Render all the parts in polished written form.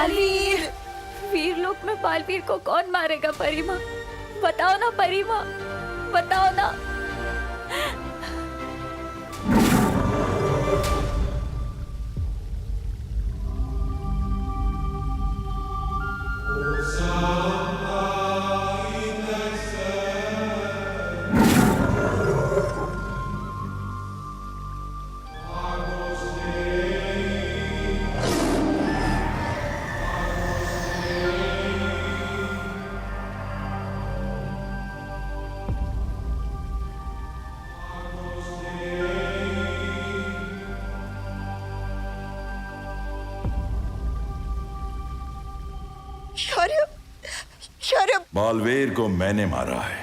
बालवीर! वीर लोक में बालवीर को कौन मारेगा परिमा? बताओ ना परिमा, बताओ ना। शौर्य, शौर्य! बालवीर को मैंने मारा है।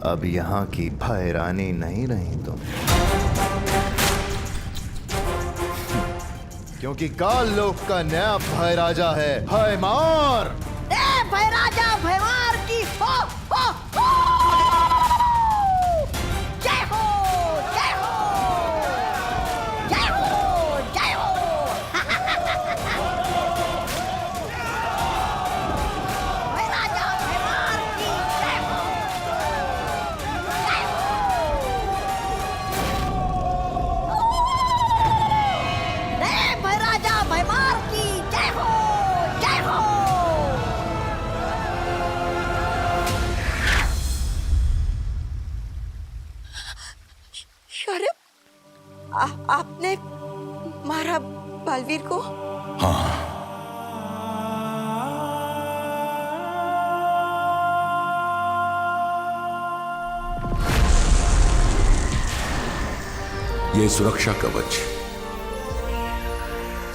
अब यहाँ की भय रानी नहीं रही तुम, क्योंकि काल लोक का नया भय राजा है, भयमार। भय राजा भयमार की हो, हो, हो! जय हो, जय हो, जय हो, जय हो! भय राजा भयमार की जय हो, जय हो! भय राजा भयमार की जय हो, जय हो! शौर्य, आपने मारा बालवीर को? हाँ, ये सुरक्षा कवच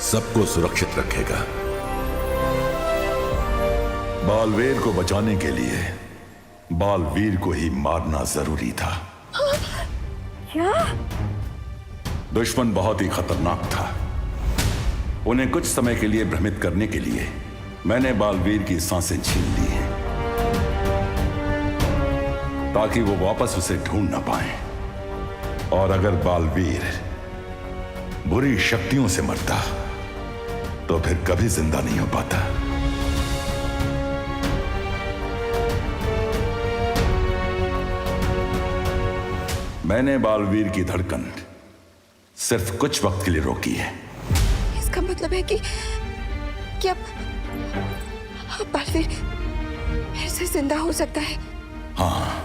सबको सुरक्षित रखेगा। बालवीर को बचाने के लिए बालवीर को ही मारना जरूरी था। क्या? दुश्मन बहुत ही खतरनाक था। उन्हें कुछ समय के लिए भ्रमित करने के लिए मैंने बालवीर की सांसें छीन ली हैं, ताकि वो वापस उसे ढूंढ ना पाए। और अगर बालवीर बुरी शक्तियों से मरता तो फिर कभी जिंदा नहीं हो पाता। मैंने बालवीर की धड़कन सिर्फ कुछ वक्त के लिए रोकी है। इसका मतलब है कि अब बालवीर फिर से जिंदा हो सकता है। हाँ,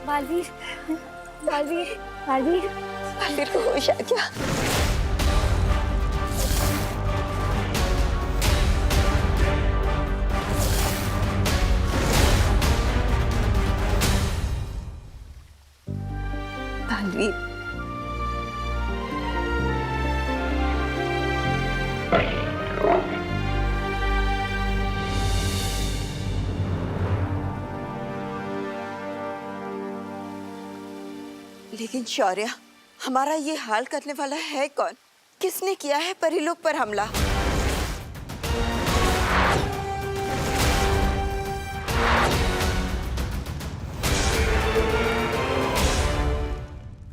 बालवीर, बालवीर, बालवीर, बालवीर को होश आ गया। बालवीर, लेकिन शौर्य, हमारा ये हाल करने वाला है कौन? किसने किया है परिलोक पर हमला?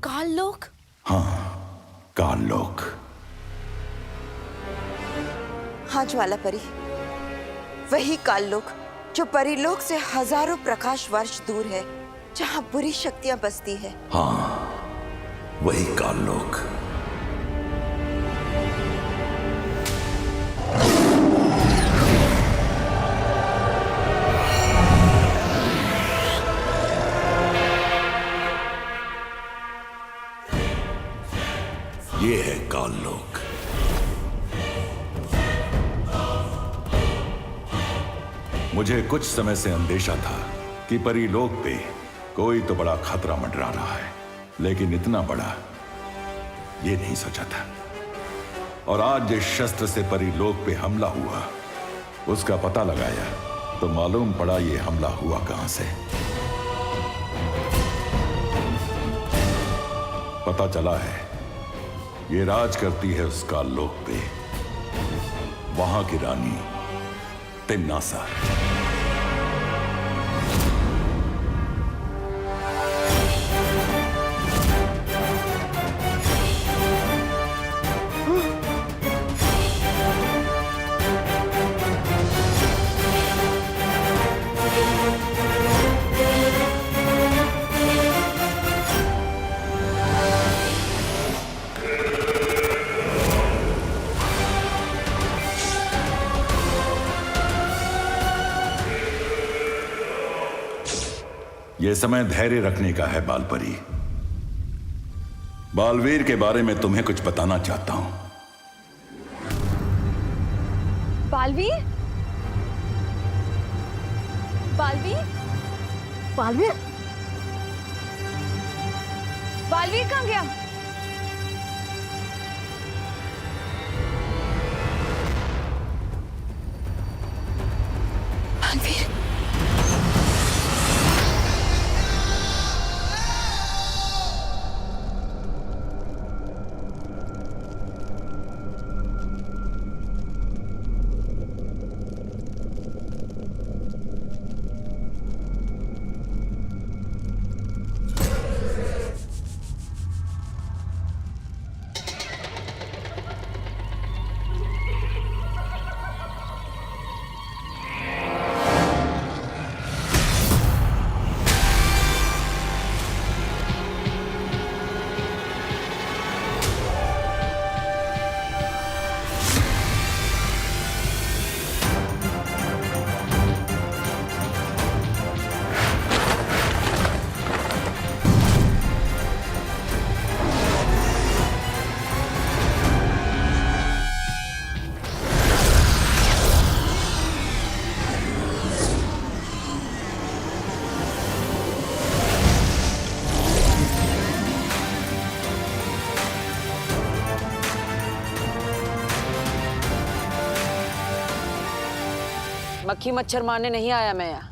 काल लोक? हाँ, काल लोक। भांज वाला परी, वही काललोक जो परिलोक से हजारों प्रकाश वर्ष दूर है, जहां बुरी शक्तियां बसती है। हाँ, वही काललोक। ये है काललोक। मुझे कुछ समय से अंदेशा था कि परीलोक पे कोई तो बड़ा खतरा मंडरा रहा है, लेकिन इतना बड़ा ये नहीं सोचा था। और आज जिस शस्त्र से परीलोक पे हमला हुआ, उसका पता लगाया तो मालूम पड़ा ये हमला हुआ कहां से। पता चला है ये राज करती है उस काललोक पे वहां की रानी तिम्नासा। यह समय धैर्य रखने का है बालपरी। बालवीर के बारे में तुम्हें कुछ बताना चाहता हूं। बालवीर? बालवीर? बालवीर? बालवीर कहां गया? बालवीर, मक्खी मच्छर मारने नहीं आया मैं यहाँ।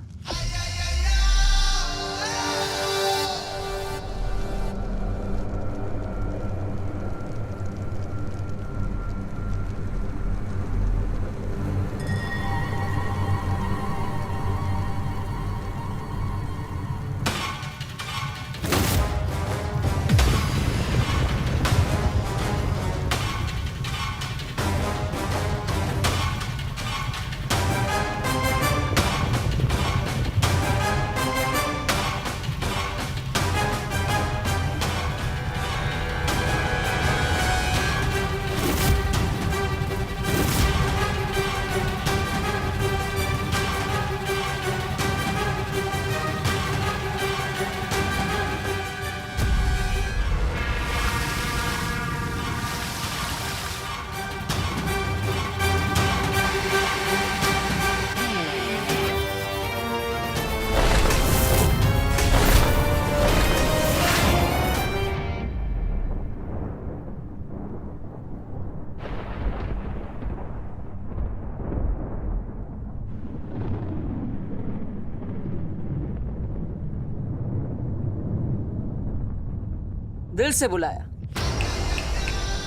दिल से बुलाया,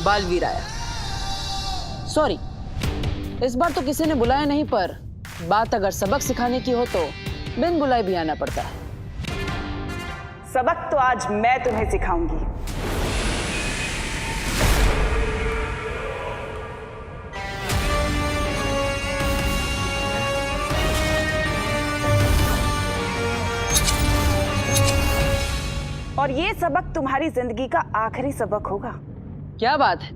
बालवीर आया। सॉरी, इस बार तो किसी ने बुलाया नहीं, पर बात अगर सबक सिखाने की हो तो बिन बुलाए भी आना पड़ता है। सबक तो आज मैं तुम्हें सिखाऊंगी। और ये सबक तुम्हारी जिंदगी का आखिरी सबक होगा। क्या बात है,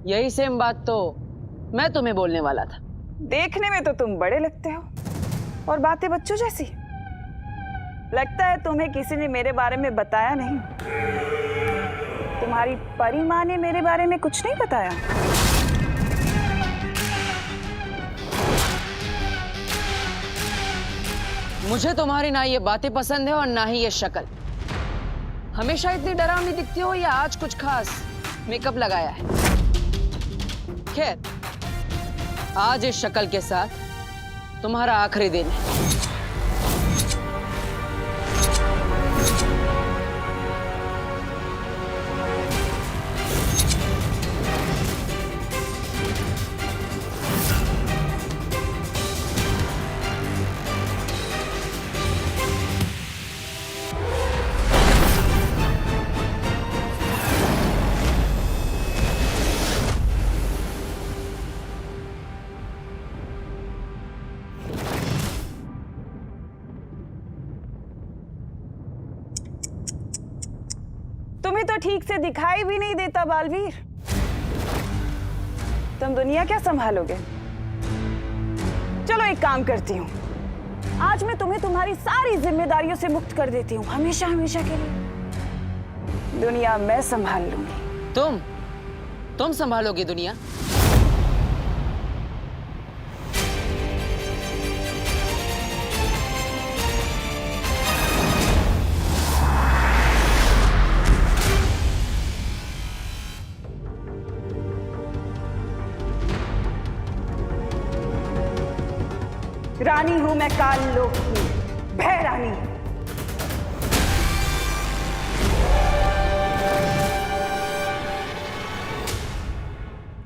यही सेम बात तो मैं तुम्हें बोलने वाला था। देखने में तो तुम बड़े लगते हो और बातें बच्चों जैसी। लगता है तुम्हें किसी ने मेरे बारे में बताया नहीं। तुम्हारी परी माँ ने मेरे बारे में कुछ नहीं बताया। मुझे तुम्हारी ना ये बातें पसंद है और ना ही ये शक्ल। हमेशा इतनी डरावनी दिखती हो या आज कुछ खास मेकअप लगाया है? खैर, आज इस शक्ल के साथ तुम्हारा आखिरी दिन है। तुम्हें तो ठीक से दिखाई भी नहीं देता बालवीर। तुम दुनिया क्या संभालोगे? चलो एक काम करती हूँ, आज मैं तुम्हें तुम्हारी सारी जिम्मेदारियों से मुक्त कर देती हूँ, हमेशा हमेशा के लिए। दुनिया मैं संभाल लूंगी। तुम संभालोगी दुनिया? रानी हूं मैं काल लोक की, भय रानी।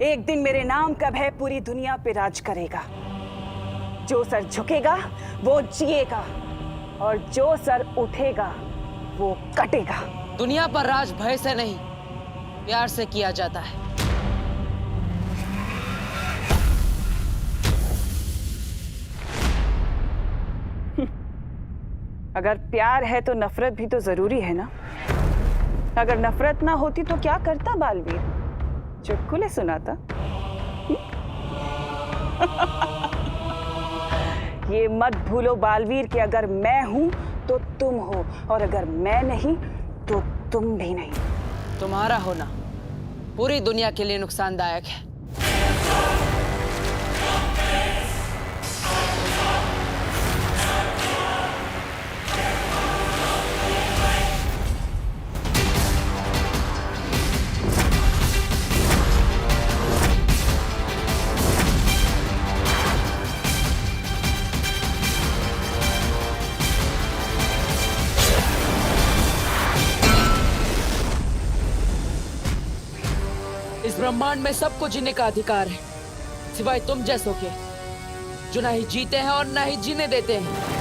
एक दिन मेरे नाम का भय पूरी दुनिया पे राज करेगा। जो सर झुकेगा वो जिएगा और जो सर उठेगा वो कटेगा। दुनिया पर राज भय से नहीं, प्यार से किया जाता है। अगर प्यार है तो नफरत भी तो जरूरी है ना। अगर नफरत ना होती तो क्या करता बालवीर? चुटकुले सुनाता। ये मत भूलो बालवीर कि अगर मैं हूं तो तुम हो और अगर मैं नहीं तो तुम भी नहीं। तुम्हारा होना पूरी दुनिया के लिए नुकसानदायक है। इस ब्रह्मांड में सबको जीने का अधिकार है, सिवाय तुम जैसों के, जो ना ही जीते हैं और ना ही जीने देते हैं।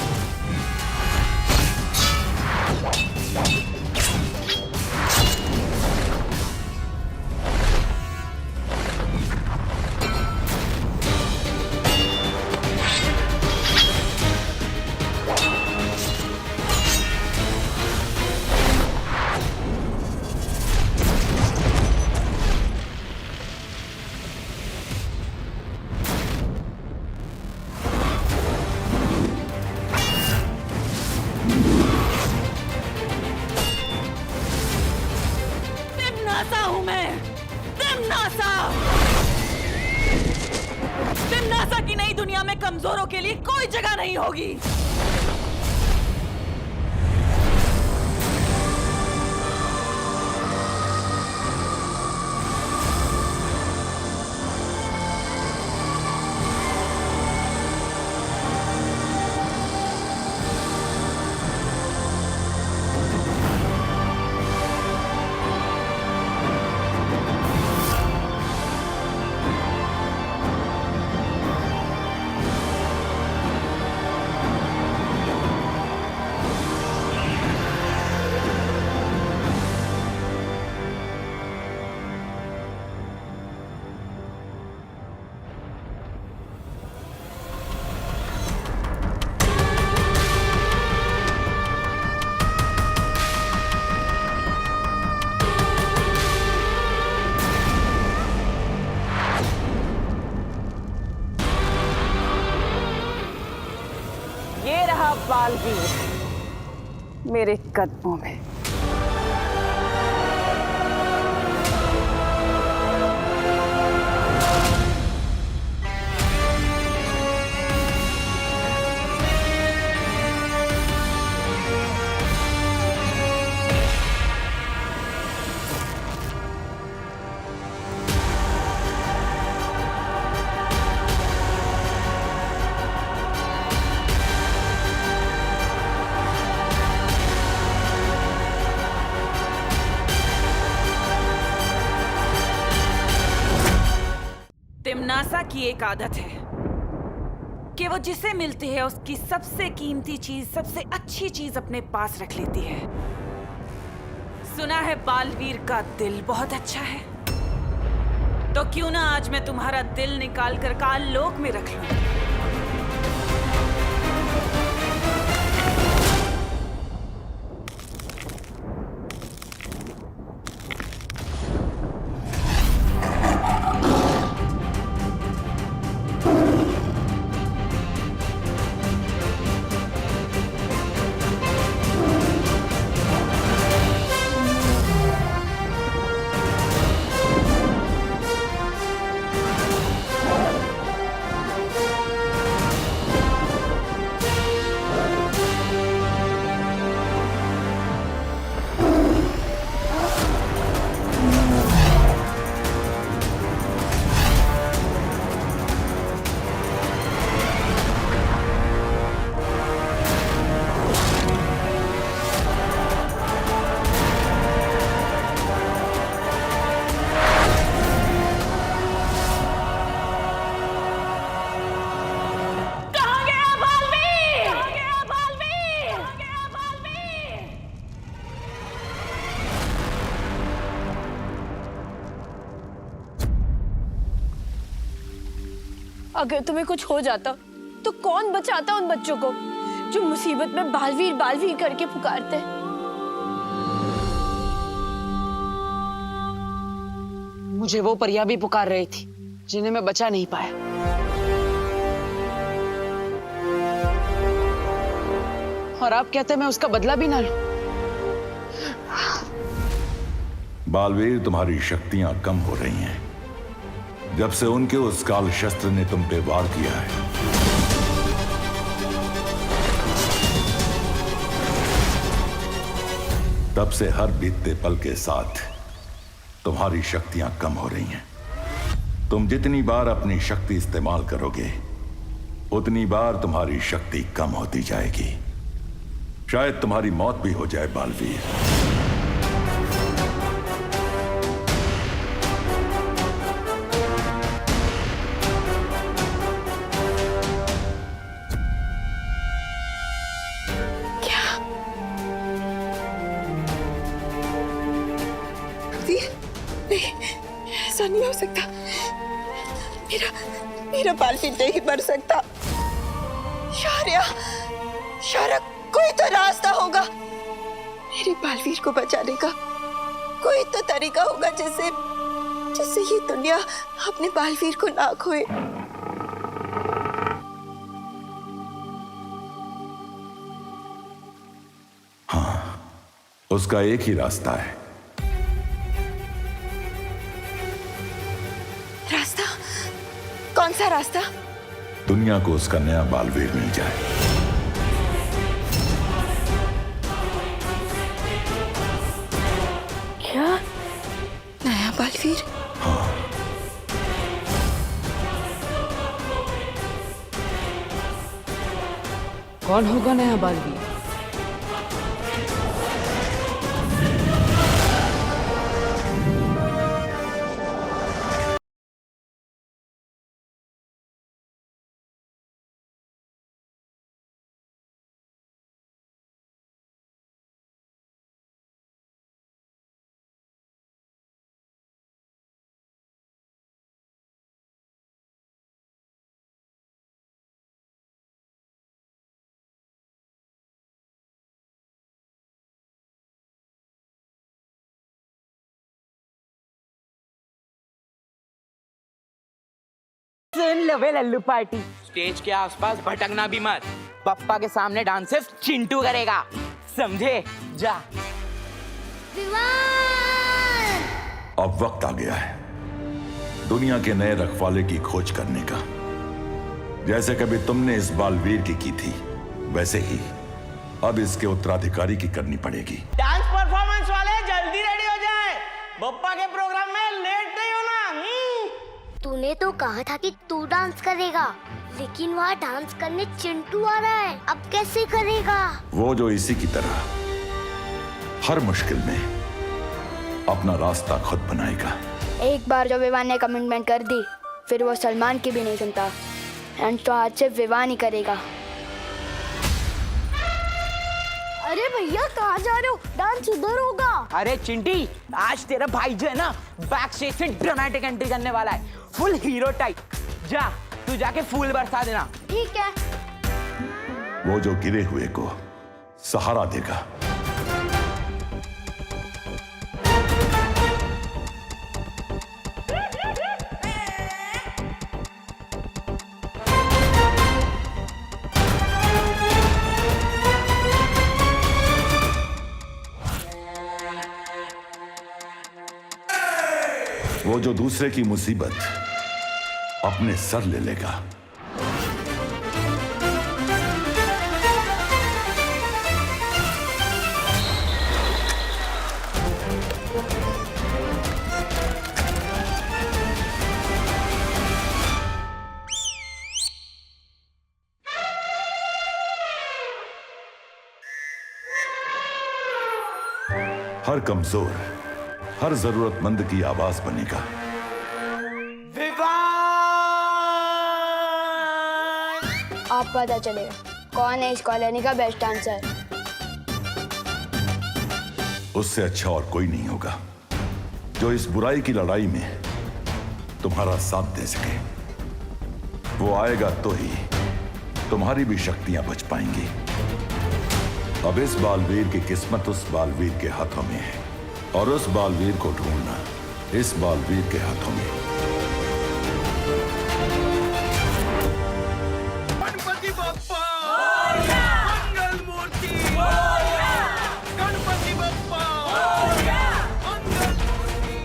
तिमनासा की नई दुनिया में कमजोरों के लिए कोई जगह नहीं होगी। मेरे कदमों में। तिमनासा की एक आदत है कि वो जिसे मिलती है उसकी सबसे कीमती चीज, सबसे अच्छी चीज अपने पास रख लेती है। सुना है बालवीर का दिल बहुत अच्छा है, तो क्यों ना आज मैं तुम्हारा दिल निकाल कर काल लोक में रख लूं। अगर तुम्हें कुछ हो जाता तो कौन बचाता उन बच्चों को जो मुसीबत में बालवीर बालवीर करके पुकारते हैं? मुझे वो परियां भी पुकार रही थी जिन्हें मैं बचा नहीं पाया। और आप कहते मैं उसका बदला भी ना लूं। बालवीर, तुम्हारी शक्तियां कम हो रही हैं जब से उनके उस काल शस्त्र ने तुम पे वार किया है। तब से हर बीतते पल के साथ तुम्हारी शक्तियां कम हो रही हैं। तुम जितनी बार अपनी शक्ति इस्तेमाल करोगे उतनी बार तुम्हारी शक्ति कम होती जाएगी। शायद तुम्हारी मौत भी हो जाए बालवीर। ऐसा नहीं हो सकता। मेरा बालवीर नहीं मर सकता। शौर्य, कोई तो रास्ता होगा मेरे बालवीर को बचाने का। कोई तो तरीका होगा जिससे ये दुनिया अपने बालवीर को ना खोए। हाँ, उसका एक ही रास्ता है। रास्ता? कौन सा रास्ता? दुनिया को उसका नया बालवीर मिल जाए। क्या? नया बालवीर? हाँ। कौन होगा नया बालवीर? सुन लो बे लल्लू पार्टी। स्टेज के आसपास भटकना भी मत। पप्पा के सामने डांस सिर्फ चिंटू करेगा। समझे? जा। अब वक्त आ गया है दुनिया के नए रखवाले की खोज करने का। जैसे कभी तुमने इस बालवीर की थी, वैसे ही अब इसके उत्तराधिकारी की करनी पड़ेगी। डांस परफॉर्मेंस वाले जल्दी रेडी हो जाए, बप्पा के प्रोग्राम में लेट नहीं होना। तूने तो कहा था कि तू डांस करेगा, लेकिन वहाँ डांस करने चिंटू आ रहा है, अब कैसे करेगा? वो जो इसी की तरह हर मुश्किल में अपना रास्ता खुद बनाएगा। एक बार जो विवान ने कमिटमेंट कर दी, फिर वो सलमान की भी नहीं सुनता। तो आज से विवाह नहीं करेगा। अरे भैया कहाँ जा रहे हो? डांस उधर होगा। अरे चिंटी, आज तेरा भाई जो है ना, बैक स्टेज से ड्रामेटिक एंट्री करने वाला है, फुल हीरो टाइप। जा, तू जाके फूल बरसा देना। ठीक है। वो जो गिरे हुए को सहारा देगा। वो जो दूसरे की मुसीबत अपने सर ले लेगा। हर कमजोर, हर जरूरतमंद की आवाज बनेगा। आप पता चलेगा कौन है इस कॉलोनी का बेस्ट डांसर। उससे अच्छा और कोई नहीं होगा जो इस बुराई की लड़ाई में तुम्हारा साथ दे सके। वो आएगा तो ही तुम्हारी भी शक्तियां बच पाएंगी। अब इस बालवीर की किस्मत उस बालवीर के हाथों में है, और उस बालवीर को ढूंढना इस बालवीर के हाथों में। गणपति बप्पा मंगल मूर्ति, गणपति बप्पा मंगल मूर्ति।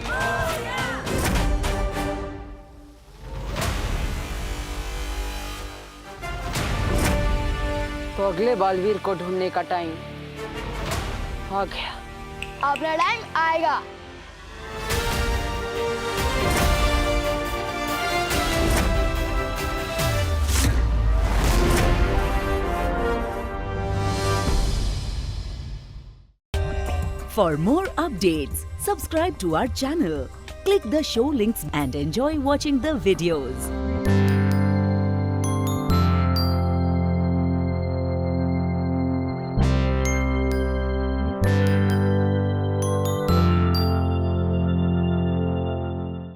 तो अगले बालवीर को ढूंढने का टाइम आ गया। अपना टाइम आएगा। For more updates, subscribe to our channel, click the show links and enjoy watching the videos.